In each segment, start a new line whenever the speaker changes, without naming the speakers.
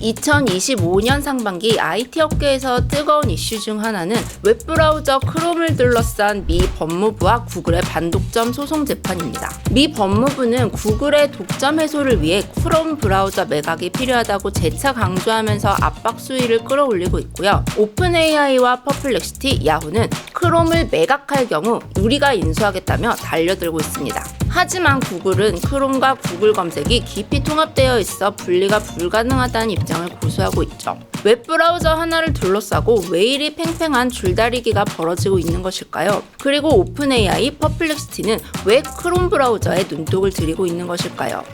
2025년 상반기 IT 업계에서 뜨거운 이슈 중 하나는 웹브라우저 크롬을 둘러싼 미 법무부와 구글의 반독점 소송 재판입니다. 미 법무부는 구글의 독점 해소를 위해 크롬 브라우저 매각이 필요하다고 재차 강조하면서 압박 수위를 끌어올리고 있고요. 오픈 AI와 퍼플렉시티, 야후는 크롬을 매각할 경우 우리가 인수하겠다며 달려들고 있습니다. 하지만 구글은 크롬과 구글 검색이 깊이 통합되어 있어 분리가 불가능하다는 입장을 고수하고 있죠. 웹브라우저 하나를 둘러싸고 왜 이리 팽팽한 줄다리기가 벌어지고 있는 것일까요? 그리고 오픈 AI, 퍼플렉시티는 왜 크롬 브라우저에 눈독을 들이고 있는 것일까요?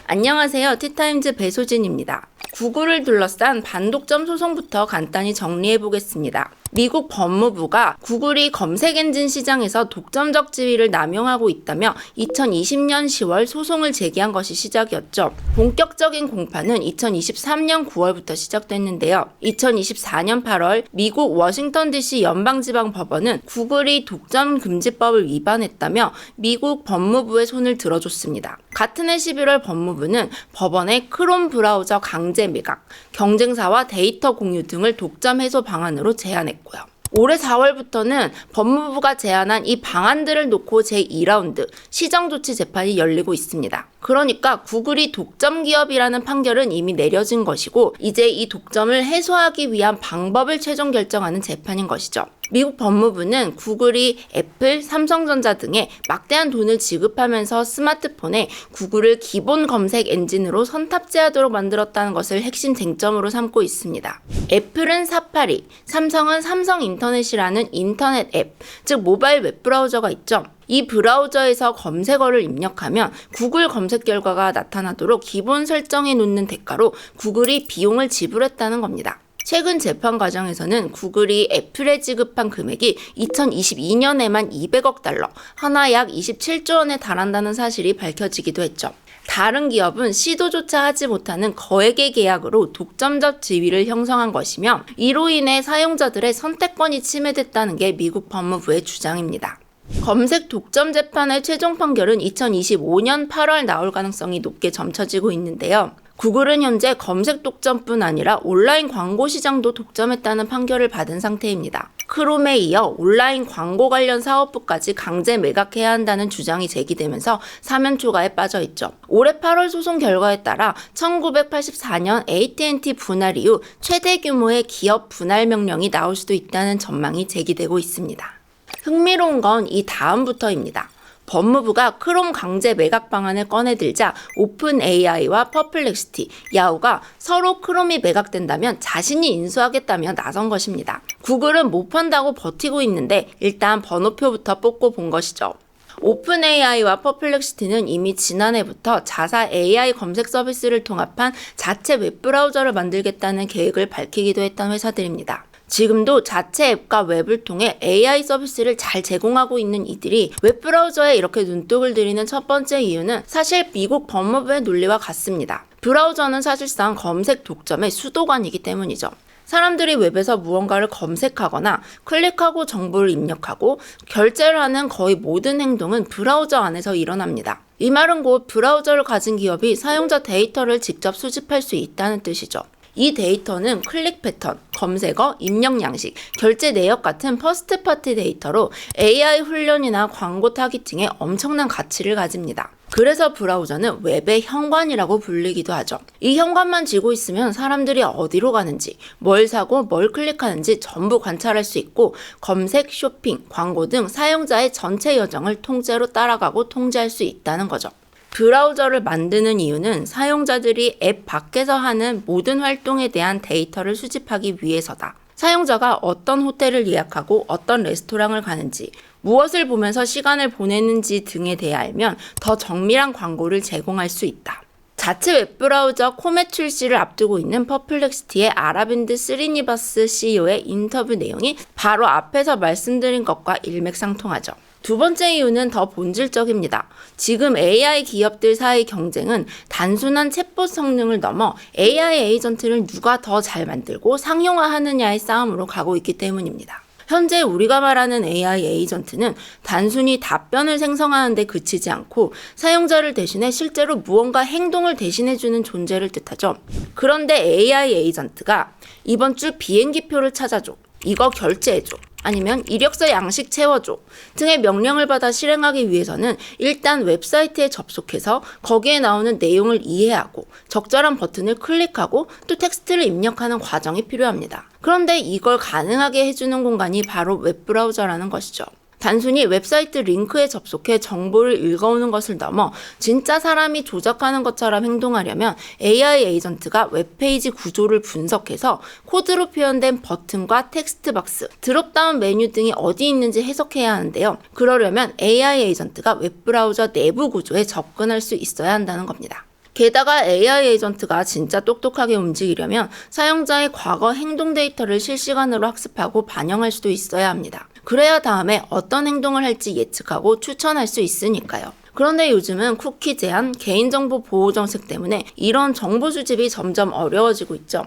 안녕하세요. 티타임즈 배소진입니다. 구글을 둘러싼 반독점 소송부터 간단히 정리해 보겠습니다. 미국 법무부가 구글이 검색 엔진 시장에서 독점적 지위를 남용하고 있다며 2020년 10월 소송을 제기한 것이 시작이었죠. 본격적인 공판은 2023년 9월부터 시작됐는데요. 2024년 8월 미국 워싱턴 DC 연방지방법원은 구글이 독점금지법을 위반했다며 미국 법무부의 손을 들어줬습니다. 같은 해 11월 법무부는 법원에 크롬 브라우저 강제 매각, 경쟁사와 데이터 공유 등을 독점 해소 방안으로 제안했고요. 올해 4월부터는 법무부가 제안한 이 방안들을 놓고 제2라운드 시정조치 재판이 열리고 있습니다. 그러니까 구글이 독점 기업이라는 판결은 이미 내려진 것이고 이제 이 독점을 해소하기 위한 방법을 최종 결정하는 재판인 것이죠. 미국 법무부는 구글이 애플, 삼성전자 등에 막대한 돈을 지급하면서 스마트폰에 구글을 기본 검색 엔진으로 선탑재하도록 만들었다는 것을 핵심 쟁점으로 삼고 있습니다. 애플은 사파리, 삼성은 삼성 인터넷이라는 인터넷 앱, 즉 모바일 웹브라우저가 있죠. 이 브라우저에서 검색어를 입력하면 구글 검색 결과가 나타나도록 기본 설정해 놓는 대가로 구글이 비용을 지불했다는 겁니다. 최근 재판 과정에서는 구글이 애플에 지급한 금액이 2022년에만 200억 달러, 하나 약 27조 원에 달한다는 사실이 밝혀지기도 했죠. 다른 기업은 시도조차 하지 못하는 거액의 계약으로 독점적 지위를 형성한 것이며 이로 인해 사용자들의 선택권이 침해됐다는 게 미국 법무부의 주장입니다. 검색 독점 재판의 최종 판결은 2025년 8월 나올 가능성이 높게 점쳐지고 있는데요. 구글은 현재 검색 독점뿐 아니라 온라인 광고 시장도 독점했다는 판결을 받은 상태입니다. 크롬에 이어 온라인 광고 관련 사업부까지 강제 매각해야 한다는 주장이 제기되면서 사면 초가에 빠져 있죠. 올해 8월 소송 결과에 따라 1984년 AT&T 분할 이후 최대 규모의 기업 분할 명령이 나올 수도 있다는 전망이 제기되고 있습니다. 흥미로운 건 이 다음부터입니다. 법무부가 크롬 강제 매각 방안을 꺼내들자 오픈 AI와 퍼플렉시티, 야후가 서로 크롬이 매각된다면 자신이 인수하겠다며 나선 것입니다. 구글은 못 판다고 버티고 있는데 일단 번호표부터 뽑고 본 것이죠. 오픈 AI와 퍼플렉시티는 이미 지난해부터 자사 AI 검색 서비스를 통합한 자체 웹브라우저를 만들겠다는 계획을 밝히기도 했던 회사들입니다. 지금도 자체 앱과 웹을 통해 AI 서비스를 잘 제공하고 있는 이들이 웹브라우저에 이렇게 눈독을 들이는 첫 번째 이유는 사실 미국 법무부의 논리와 같습니다. 브라우저는 사실상 검색 독점의 수도관이기 때문이죠. 사람들이 웹에서 무언가를 검색하거나 클릭하고 정보를 입력하고 결제를 하는 거의 모든 행동은 브라우저 안에서 일어납니다. 이 말은 곧 브라우저를 가진 기업이 사용자 데이터를 직접 수집할 수 있다는 뜻이죠. 이 데이터는 클릭 패턴, 검색어, 입력 양식, 결제 내역 같은 퍼스트 파티 데이터로 AI 훈련이나 광고 타깃팅에 엄청난 가치를 가집니다. 그래서 브라우저는 웹의 현관이라고 불리기도 하죠. 이 현관만 쥐고 있으면 사람들이 어디로 가는지, 뭘 사고 뭘 클릭하는지 전부 관찰할 수 있고 검색, 쇼핑, 광고 등 사용자의 전체 여정을 통째로 따라가고 통제할 수 있다는 거죠. 브라우저를 만드는 이유는 사용자들이 앱 밖에서 하는 모든 활동에 대한 데이터를 수집하기 위해서다. 사용자가 어떤 호텔을 예약하고 어떤 레스토랑을 가는지, 무엇을 보면서 시간을 보내는지 등에 대해 알면 더 정밀한 광고를 제공할 수 있다. 자체 웹브라우저 코멧 출시를 앞두고 있는 퍼플렉시티의 아라빈드 스리니바스 CEO의 인터뷰 내용이 바로 앞에서 말씀드린 것과 일맥상통하죠. 두 번째 이유는 더 본질적입니다. 지금 AI 기업들 사이 경쟁은 단순한 챗봇 성능을 넘어 AI 에이전트를 누가 더 잘 만들고 상용화하느냐의 싸움으로 가고 있기 때문입니다. 현재 우리가 말하는 AI 에이전트는 단순히 답변을 생성하는 데 그치지 않고 사용자를 대신해 실제로 무언가 행동을 대신해주는 존재를 뜻하죠. 그런데 AI 에이전트가 이번 주 비행기표를 찾아줘, 이거 결제해줘, 아니면 이력서 양식 채워줘 등의 명령을 받아 실행하기 위해서는 일단 웹사이트에 접속해서 거기에 나오는 내용을 이해하고 적절한 버튼을 클릭하고 또 텍스트를 입력하는 과정이 필요합니다. 그런데 이걸 가능하게 해주는 공간이 바로 웹브라우저라는 것이죠. 단순히 웹사이트 링크에 접속해 정보를 읽어오는 것을 넘어 진짜 사람이 조작하는 것처럼 행동하려면 AI 에이전트가 웹페이지 구조를 분석해서 코드로 표현된 버튼과 텍스트 박스, 드롭다운 메뉴 등이 어디 있는지 해석해야 하는데요. 그러려면 AI 에이전트가 웹브라우저 내부 구조에 접근할 수 있어야 한다는 겁니다. 게다가 AI 에이전트가 진짜 똑똑하게 움직이려면 사용자의 과거 행동 데이터를 실시간으로 학습하고 반영할 수도 있어야 합니다. 그래야 다음에 어떤 행동을 할지 예측하고 추천할 수 있으니까요. 그런데 요즘은 쿠키 제한, 개인정보 보호 정책 때문에 이런 정보 수집이 점점 어려워지고 있죠.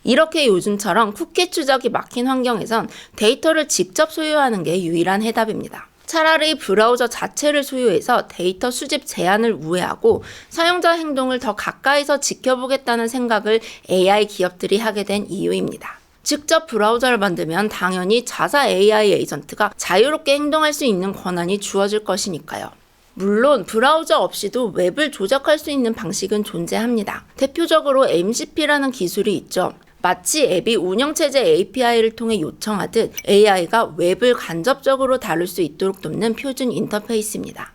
이렇게 요즘처럼 쿠키 추적이 막힌 환경에선 데이터를 직접 소유하는 게 유일한 해답입니다. 차라리 브라우저 자체를 소유해서 데이터 수집 제한을 우회하고 사용자 행동을 더 가까이서 지켜보겠다는 생각을 AI 기업들이 하게 된 이유입니다. 직접 브라우저를 만들면 당연히 자사 AI 에이전트가 자유롭게 행동할 수 있는 권한이 주어질 것이니까요. 물론 브라우저 없이도 웹을 조작할 수 있는 방식은 존재합니다. 대표적으로 MCP라는 기술이 있죠. 마치 앱이 운영체제 API를 통해 요청하듯 AI가 웹을 간접적으로 다룰 수 있도록 돕는 표준 인터페이스입니다.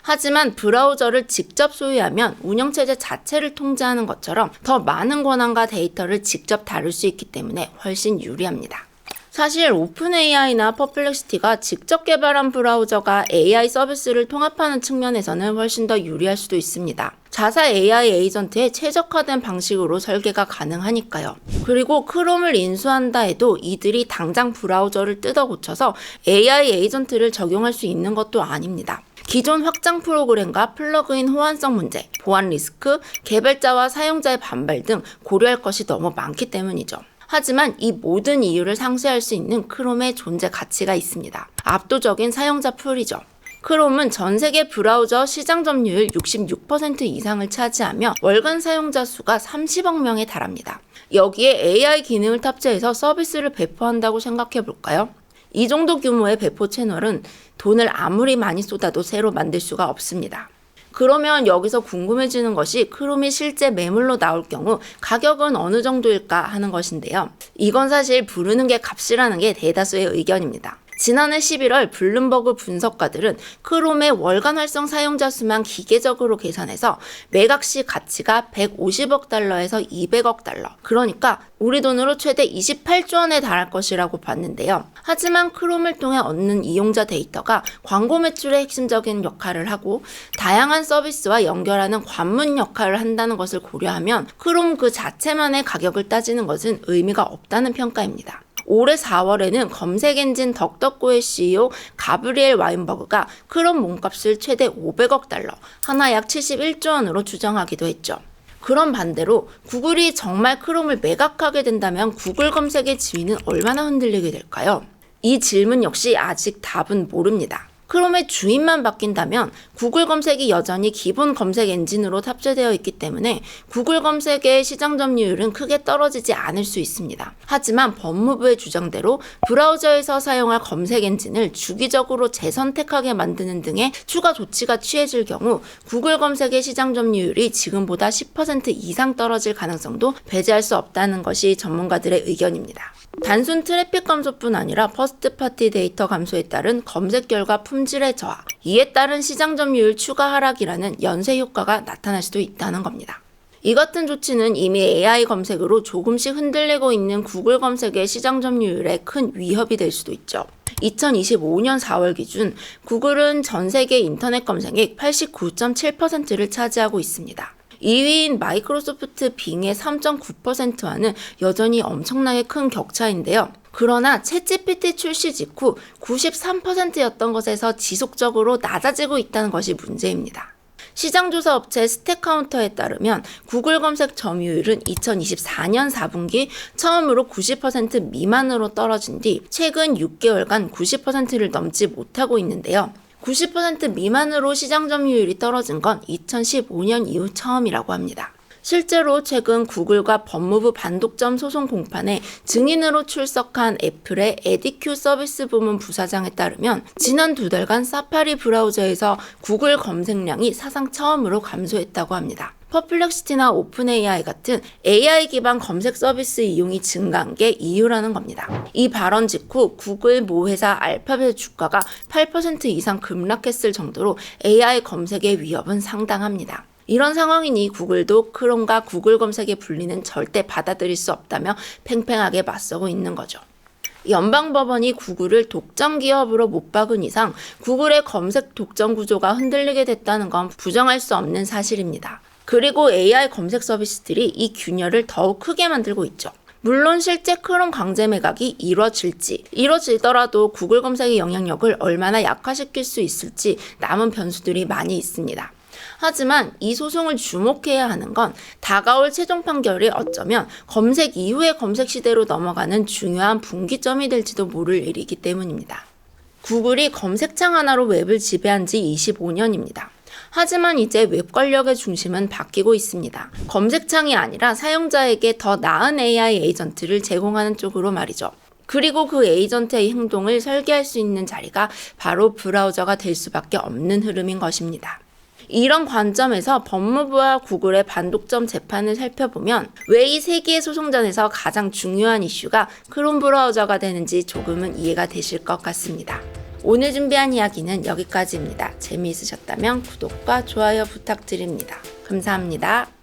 하지만 브라우저를 직접 소유하면 운영체제 자체를 통제하는 것처럼 더 많은 권한과 데이터를 직접 다룰 수 있기 때문에 훨씬 유리합니다. 사실 오픈AI나 퍼플렉시티가 직접 개발한 브라우저가 AI 서비스를 통합하는 측면에서는 훨씬 더 유리할 수도 있습니다. 자사 AI 에이전트에 최적화된 방식으로 설계가 가능하니까요. 그리고 크롬을 인수한다 해도 이들이 당장 브라우저를 뜯어 고쳐서 AI 에이전트를 적용할 수 있는 것도 아닙니다. 기존 확장 프로그램과 플러그인 호환성 문제, 보안 리스크, 개발자와 사용자의 반발 등 고려할 것이 너무 많기 때문이죠. 하지만 이 모든 이유를 상쇄할 수 있는 크롬의 존재 가치가 있습니다. 압도적인 사용자 풀이죠. 크롬은 전 세계 브라우저 시장 점유율 66% 이상을 차지하며 월간 사용자 수가 30억 명에 달합니다. 여기에 AI 기능을 탑재해서 서비스를 배포한다고 생각해 볼까요? 이 정도 규모의 배포 채널은 돈을 아무리 많이 쏟아도 새로 만들 수가 없습니다. 그러면 여기서 궁금해지는 것이 크롬이 실제 매물로 나올 경우 가격은 어느 정도일까 하는 것인데요. 이건 사실 부르는 게 값이라는 게 대다수의 의견입니다. 지난해 11월 블룸버그 분석가들은 크롬의 월간 활성 사용자 수만 기계적으로 계산해서 매각시 가치가 150억 달러에서 200억 달러, 그러니까 우리 돈으로 최대 28조 원에 달할 것이라고 봤는데요. 하지만 크롬을 통해 얻는 이용자 데이터가 광고 매출의 핵심적인 역할을 하고 다양한 서비스와 연결하는 관문 역할을 한다는 것을 고려하면 크롬 그 자체만의 가격을 따지는 것은 의미가 없다는 평가입니다. 올해 4월에는 검색 엔진 덕덕고의 CEO 가브리엘 와인버그가 크롬 몸값을 최대 500억 달러, 하나 약 71조 원으로 추정하기도 했죠. 그런 반대로 구글이 정말 크롬을 매각하게 된다면 구글 검색의 지위는 얼마나 흔들리게 될까요? 이 질문 역시 아직 답은 모릅니다. 크롬의 주인만 바뀐다면 구글 검색이 여전히 기본 검색 엔진으로 탑재되어 있기 때문에 구글 검색의 시장 점유율은 크게 떨어지지 않을 수 있습니다. 하지만 법무부의 주장대로 브라우저에서 사용할 검색 엔진을 주기적으로 재선택하게 만드는 등의 추가 조치가 취해질 경우 구글 검색의 시장 점유율이 지금보다 10% 이상 떨어질 가능성도 배제할 수 없다는 것이 전문가들의 의견입니다. 단순 트래픽 감소뿐 아니라 퍼스트 파티 데이터 감소에 따른 검색 결과 품질의 저하, 이에 따른 시장 점유율 추가 하락이라는 연쇄 효과가 나타날 수도 있다는 겁니다. 이 같은 조치는 이미 AI 검색으로 조금씩 흔들리고 있는 구글 검색의 시장 점유율에 큰 위협이 될 수도 있죠. 2025년 4월 기준 구글은 전 세계 인터넷 검색액 89.7%를 차지하고 있습니다. 2위인 마이크로소프트 빙의 3.9%와는 여전히 엄청나게 큰 격차인데요. 그러나 챗GPT 출시 직후 93%였던 것에서 지속적으로 낮아지고 있다는 것이 문제입니다. 시장조사 업체 스택카운터에 따르면 구글 검색 점유율은 2024년 4분기 처음으로 90% 미만으로 떨어진 뒤 최근 6개월간 90%를 넘지 못하고 있는데요. 90% 미만으로 시장 점유율이 떨어진 건 2015년 이후 처음이라고 합니다. 실제로 최근 구글과 법무부 반독점 소송 공판에 증인으로 출석한 애플의 에디큐 서비스 부문 부사장에 따르면 지난 2달간 사파리 브라우저에서 구글 검색량이 사상 처음으로 감소했다고 합니다. 퍼플렉시티나 오픈 AI 같은 AI 기반 검색 서비스 이용이 증가한 게 이유라는 겁니다. 이 발언 직후 구글 모 회사 알파벳 주가가 8% 이상 급락했을 정도로 AI 검색의 위협은 상당합니다. 이런 상황이니 구글도 크롬과 구글 검색의 분리는 절대 받아들일 수 없다며 팽팽하게 맞서고 있는 거죠. 연방법원이 구글을 독점 기업으로 못 박은 이상 구글의 검색 독점 구조가 흔들리게 됐다는 건 부정할 수 없는 사실입니다. 그리고 AI 검색 서비스들이 이 균열을 더욱 크게 만들고 있죠. 물론 실제 크롬 강제 매각이 이뤄지더라도 구글 검색의 영향력을 얼마나 약화시킬 수 있을지 남은 변수들이 많이 있습니다. 하지만 이 소송을 주목해야 하는 건 다가올 최종 판결이 어쩌면 검색 이후의 검색 시대로 넘어가는 중요한 분기점이 될지도 모를 일이기 때문입니다. 구글이 검색창 하나로 웹을 지배한 지 25년입니다. 하지만 이제 웹 권력의 중심은 바뀌고 있습니다. 검색창이 아니라 사용자에게 더 나은 AI 에이전트를 제공하는 쪽으로 말이죠. 그리고 그 에이전트의 행동을 설계할 수 있는 자리가 바로 브라우저가 될 수밖에 없는 흐름인 것입니다. 이런 관점에서 법무부와 구글의 반독점 재판을 살펴보면 왜 이 세 개의 소송전에서 가장 중요한 이슈가 크롬 브라우저가 되는지 조금은 이해가 되실 것 같습니다. 오늘 준비한 이야기는 여기까지입니다. 재미있으셨다면 구독과 좋아요 부탁드립니다. 감사합니다.